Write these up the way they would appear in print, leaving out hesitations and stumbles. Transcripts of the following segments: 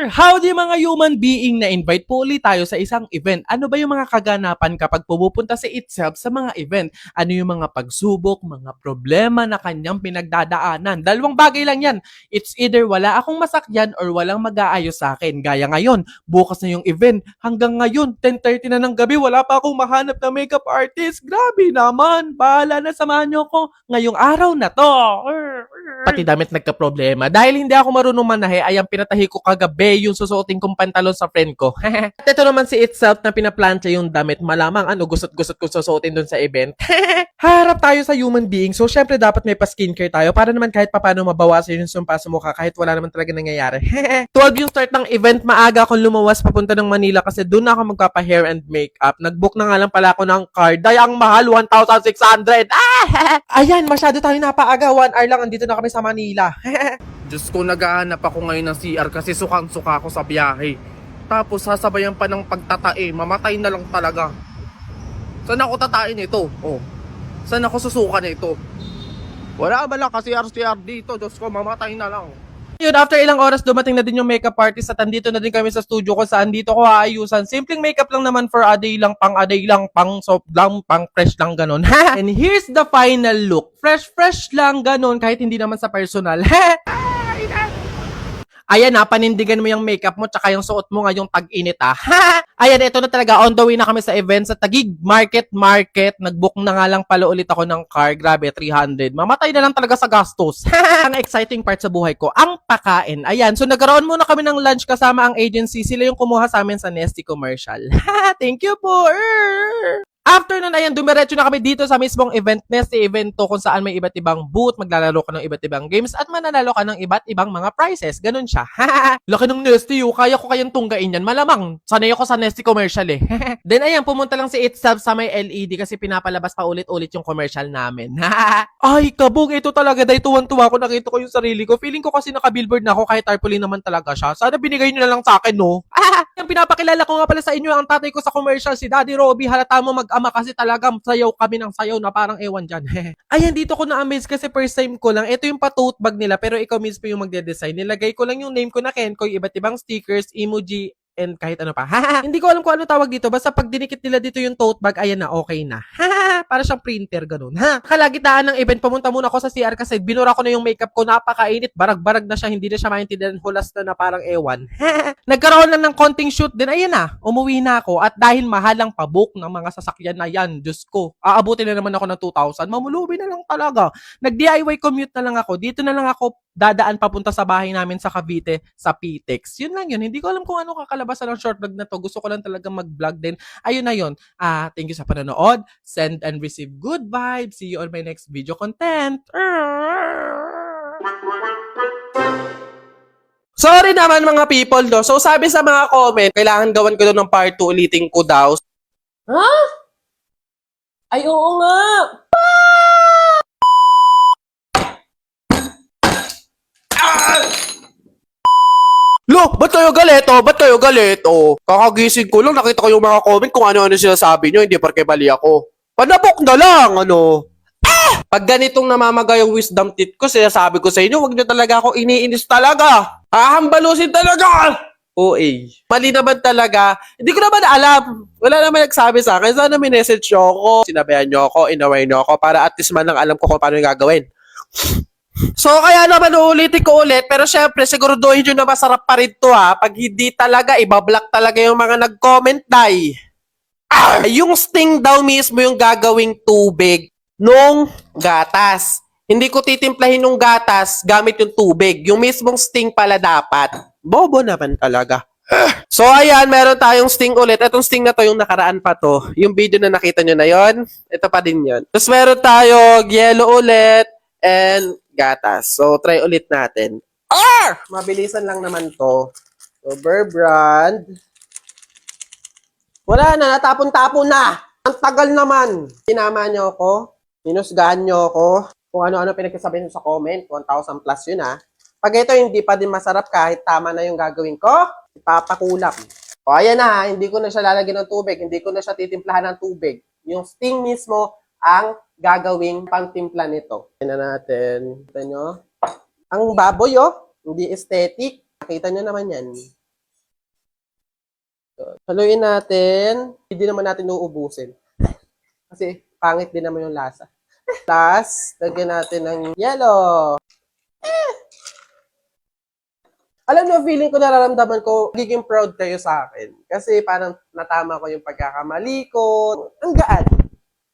Howdy mga human being, na invite po ulit tayo sa isang event. Ano ba yung mga kaganapan kapag pumupunta si Itself sa mga event? Ano yung mga pagsubok, mga problema na kanyang pinagdadaanan? Dalawang bagay lang yan. It's either wala akong masakyan or walang mag-aayos sa akin. Gaya ngayon, bukas na yung event. Hanggang ngayon, 10:30 na ng gabi, wala pa akong mahanap na makeup artist. Grabe naman. Bahala na, samahan niyo ako ngayong araw na to. Pati damit nagka-problema. Dahil hindi ako marunong manahe, ay ang pinatahi ko kagabi yung susuotin kong pantalon sa friend ko. At ito naman si Itself na pinaplantya yung damit. Malamang gusot-gusot ko susuotin dun sa event. Harap tayo sa human being. So, syempre dapat may pa-skincare tayo para naman kahit papano mabawasan yung sumpa sa mukha kahit wala naman talaga nangyayari. 12 yung start ng event. Maaga akong lumawas papunta ng Manila kasi doon ako magpapa-hair and makeup. Nag-book na nga lang pala ako ng card. Ay, ang mahal, 1,600. Ayan, masyado tayo napaaga. 1 hour lang, andito na kami sa Manila. Diyos ko, naghahanap ako ngayon ng CR kasi sukang-suka ako sa biyahe. Tapos sasabayan pa ng pagtatae. Mamatay na lang talaga. Saan ako tatain ito? Oh. Saan ako susukan ito? Wala ba lang kasi CR dito? Diyos ko, mamatay na lang. Yun, after ilang oras, dumating na din yung makeup artist at andito na din kami sa studio ko saan dito ko aayusan. Simpleng makeup lang naman for a day lang, pang soft lang, pang fresh lang, ganun. And here's the final look. Fresh lang, ganun, kahit hindi naman sa personal. Ayan na, panindigan mo yung makeup mo tsaka yung suot mo ngayong tag-init Ayan, ito na talaga. On the way na kami sa event sa Taguig Market. Nag-book na nga lang pala ulit ako ng car. Grabe, 300. Mamatay na lang talaga sa gastos. Ang exciting part sa buhay ko, ang pakain. Ayan, so nagkaroon muna kami ng lunch kasama ang agency. Sila yung kumuha sa amin sa Nesty Commercial. Thank you po. After nun, ayan, dumiretso na kami dito sa mismong event, Nesty event to, kung saan may iba't ibang booth, maglalaro ka ng iba't ibang games, at mananalo ka ng iba't ibang mga prizes. Ganun siya. Laki ng Nesty, kaya ko kayang tunggain yan. Malamang, sanay ako sa Nesty commercial Then ayan, pumunta lang si Itself sa may LED kasi pinapalabas pa ulit-ulit yung commercial namin. Ay, kabog, ito talaga. Dahil tuwan-tuwa ko, nakita ko yung sarili ko. Feeling ko kasi naka-billboard na ako, kahit tarpaulin naman talaga siya. Sana binigay nyo na lang sa akin, no? Yung pinapakilala ko nga pala sa inyo, ang tatay ko sa commercial, si Daddy Robbie. Halata mo mag-ama kasi talagang sayaw kami ng sayaw na parang ewan dyan. Ayan, dito ko na-amaze kasi first time ko lang. Ito yung pa-tote bag nila pero ikaw mismo yung magde-design. Nilagay ko lang yung name ko na Kenko, iba't ibang stickers, emoji, and kahit ano pa. Hindi ko alam kung ano tawag dito. Basta pag dinikit nila dito yung tote bag, ayan na, okay na. Para siyang printer, ganun. Kalagitaan ng event, pumunta muna ako sa CR kasi binura ko na yung makeup ko. Napakainit, barag-barag na siya. Hindi na siya maintindihan. Hulas na parang ewan. Nagkaroon lang ng konting shoot din. Ayan na, umuwi na ako. At dahil mahal ang pabook ng mga sasakyan na yan, Diyos ko, aabutin na naman ako ng 2,000. Mamulubi na lang talaga. Nag-DIY commute na lang ako. Dito na lang ako dadaan papunta sa bahay namin sa Cavite, sa PTEX. Yun lang yun. Hindi ko alam kung ano kakalabasan ng short vlog na to. Gusto ko lang talaga mag-vlog din. Ayun na yun. Thank you sa panonood. Send and receive good vibes. See you on my next video content. Sorry naman mga people, no? So sabi sa mga comment, kailangan gawan ko daw ng part 2, ulitin ko daw. Ha? Ay, oo nga. Lo, ba't kayo galito? Ba't kayo galito? Kakagising ko lang, nakita ko yung mga comment kung ano-ano sinasabi nyo, hindi porke mali ako. Panabok na lang, ano? Pag ganitong namamaga yung wisdom teeth ko, sinasabi ko sa inyo, wag nyo talaga ako iniinis talaga. Hahambalusin talaga! OA. Mali naman talaga. Hindi ko naman alam. Wala naman nagsabi sa akin. Sana minessage nyo ako, sinabihan nyo ako, inaway nyo ako, para at least man lang alam ko kung paano yung gagawin. So, kaya naman uulitin ko ulit, pero syempre, siguraduhin nyo na masarap pa rin to pag hindi talaga, ibablock talaga yung mga nag-comment, day. Yung sting daw mismo yung gagawing tubig nung gatas. Hindi ko titimplahin yung gatas gamit yung tubig. Yung mismong sting pala dapat. Bobo naman talaga. So, ayan, meron tayong sting ulit. Itong sting na to, yung nakaraan pa to. Yung video na nakita nyo na yon, ito pa din yon. Tapos meron tayo yellow ulit and gatas. So, try ulit natin. Mabilisan lang naman to. So, Burr Brand. Wala na, natapon-tapon na. Ang tagal naman. Sinama nyo ako. Minusgahan nyo ako. Kung ano-ano pinagkasabi nyo sa comment. 1,000 plus yun Pag ito hindi pa din masarap kahit tama na yung gagawin ko, ipapakulap. O ayan na, hindi ko na siya lalagyan ng tubig. Hindi ko na siya titimplahan ng tubig. Yung sting mismo ang gagawing pangtimpla nito. Tignan natin. Kita nyo? Ang baboy, hindi aesthetic. Nakita nyo naman yan. Haluin natin. Hindi naman natin uubusin. Kasi pangit din naman yung lasa. Tapos, lagyan natin ng yellow. Alam nyo, feeling ko, nararamdaman ko, magiging proud kayo sa akin. Kasi parang natama ko yung pagkakamali ko. Ang gaan.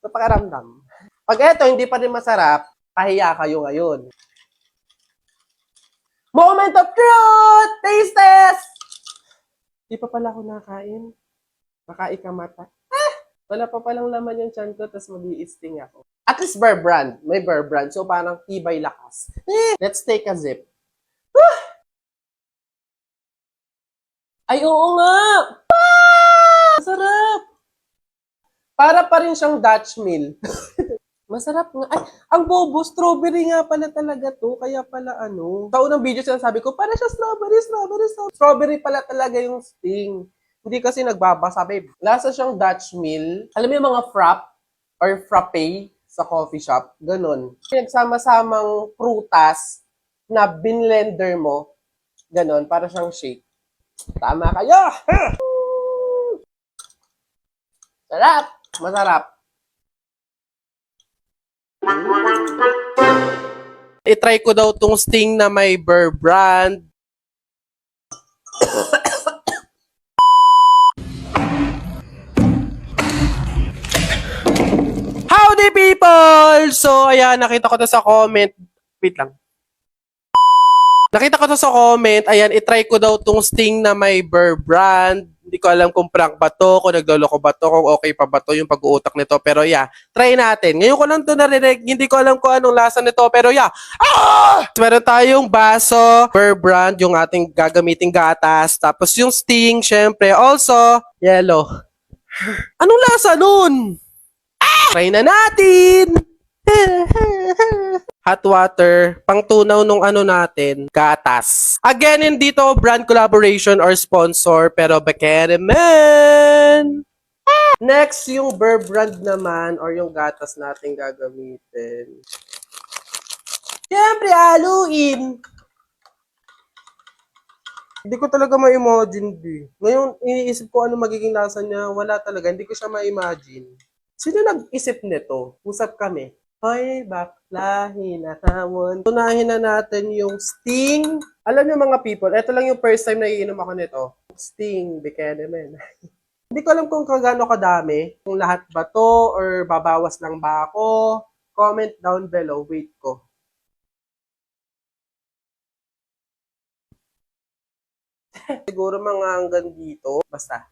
Sa pakaramdam. Pag eto, hindi pa rin masarap, pahiya kayo ngayon. Moment of truth! Taste test! Di pa pala ako nakain. Nakaikamata. Wala pa palang laman yung chan ko, tapos mag-i-sting ako. At least Bear Brand. May Bear Brand. So parang tibay lakas. Let's take a sip. Ay, oo nga! Masarap! Para pa rin siyang Dutch meal. Masarap nga. Ay, ang bobo, strawberry nga pala talaga to. Kaya pala ano. Sa unang video sinasabi ko, para siya strawberry. Strawberry pala talaga yung sting. Hindi kasi nagbabasa, babe. Lasa siyang Dutch meal. Alam mo yung mga frap or frappe sa coffee shop? Ganon. Nagsama-samang prutas na binlender mo. Ganon, para siyang shake. Tama kayo! Sarap! Masarap. I-try ko daw tong sting na may Bear Brand. Howdy people! So, ayan, nakita ko to sa comment. Wait lang. Nakita ko to sa comment. Ayan, i-try ko daw tong sting na may Bear Brand. Hindi ko alam kung prank ba to, kung nagloloko ba to, kung okay pa ba to yung pag-uutak nito. Pero yeah, try natin. Ngayon ko lang to narinig. Hindi ko alam kung anong lasa nito. Pero yeah. Meron tayong baso, Bear Brand, yung ating gagamiting gatas. Tapos yung sting, syempre. Also, yellow. Anong lasa nun? Try na natin! Hot water, pangtunaw nung ano natin, gatas. Again, hindi to brand collaboration or sponsor, pero bakit naman? Next, yung Bear Brand naman, or yung gatas natin gagamitin. Siyempre, haluin! Hindi ko talaga ma-imagine, Ngayon, iniisip ko ano magiging lasa niya. Wala talaga, hindi ko siya ma-imagine. Sino nag-isip nito? Usap kami. Hoy, bakla, hinahamon. Tunahin na natin yung sting. Alam niyo mga people, ito lang yung first time na iinom ako nito. Sting, Bekenemen. Hindi ko alam kung kagano kadami. Kung lahat ba to or babawas lang ba ako. Comment down below. Wait ko. Siguro mga hanggang dito. Basta.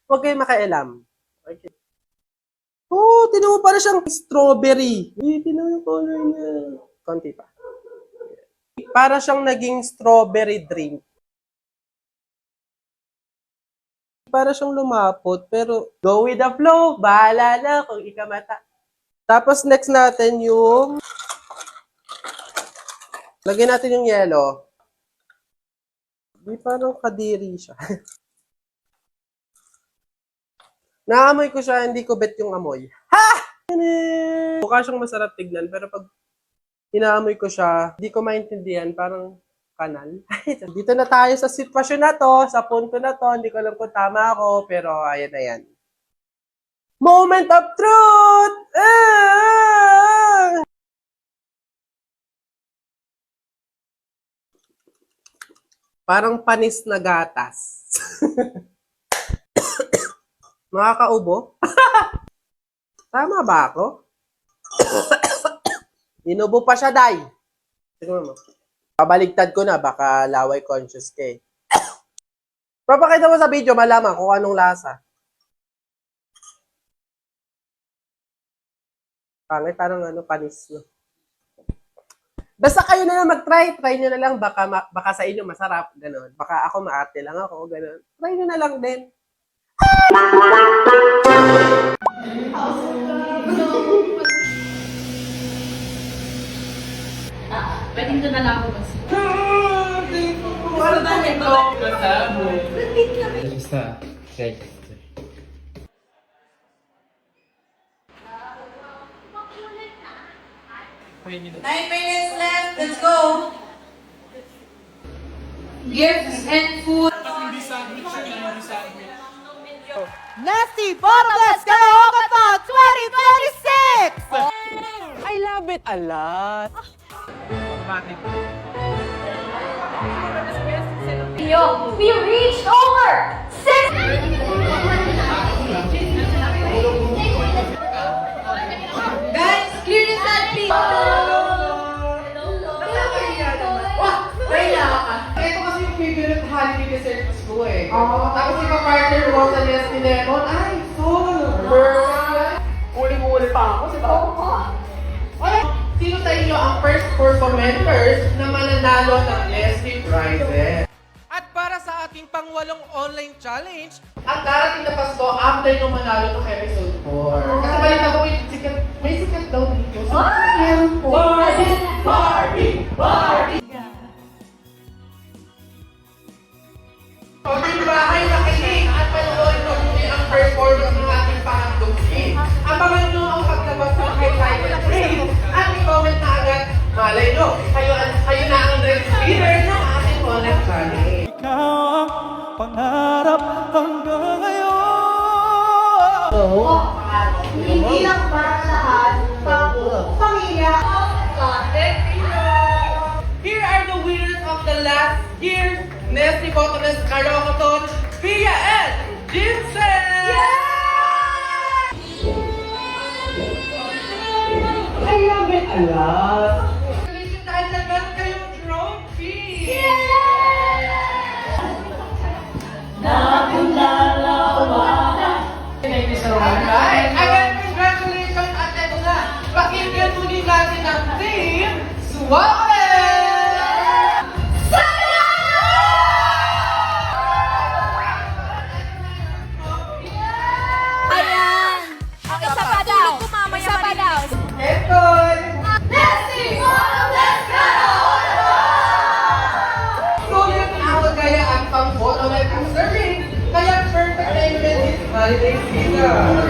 Huwag kayong makialam. Okay. Oh, tinan mo para siyang strawberry. Tinan mo yung color niya. Konti pa. Para siyang naging strawberry drink. Para siyang lumapot, pero go with the flow. Bahala na kung ikamata. Tapos next natin yung lagyan natin yung yellow. Di parang kadiri siya. Naamoy ko siya, hindi ko bet yung amoy. Ha! Mukha siyang masarap tignan, pero pag inaamoy ko siya, hindi ko maintindihan, parang kanal. Dito na tayo sa sitwasyon na to, sa punto na to, hindi ko alam kung tama ako, pero ayan na yan. Moment of truth! Parang panis na gatas. Nakakaubo? Tama ba ako? Inubo pa siya, Day. Tingnan mo. Pabaligtad ko na, baka laway conscious ka eh. Papakita mo sa video, malaman kung anong lasa. Pangit, parang ano, panis, no? Basta kayo na lang mag-try. Try nyo na lang. Baka sa inyo masarap. Ganon. Baka ako maarte lang ako. Ganon. Try nyo na lang din. Pwedeng doon na lang ako mas. Ano tayo ito? Basta, check. 9 minutes left. Let's go. Gifts and food. Nasty Bottomless Karaoke 2026! I love it a lot. We reached over 6. Guys, clear the set, please. Ito kasi yung favorite holiday desserts ko eh. Tapos yung partner mo sa Nestle Lemon, ay, perfect. Uli-uli pa ako, di ba? Okay, sino sa inyo ang first 4 commenters na mananalo ng Nestle prizes? At para sa ating pangwalong online challenge, Ang darating na Pasko after nung manalo ng episode 4. Kasi balita ko may sikat daw dito. So, meron po. So, yung bahay nakinig at panoorin mo muli ang performance ng ating pangatlong scene. Abangan nyo ang paglabas ng highlighted praise at i-comment na agad. Malay nyo, kayo na ang next leader ng ating online challenge. Ikaw ang pangarap hanggang ngayon. Hindi lang para sa lahat, pamilya. Here are the winners of the last year's Nestle Bottomless Karaoke Pia and Jinsen! I love it a lot! Dahil na meron kayong trophy! Alright! Again, congratulations at ito na! Pakinggan muli natin ang team Suave! Ayan! Ang isa pa daw. Isa pa daw. Eton! Nessie Bottomless Karaoke! Sulit ang kagayaan pang bottleneck ang serving, kaya perfect na event this holiday season.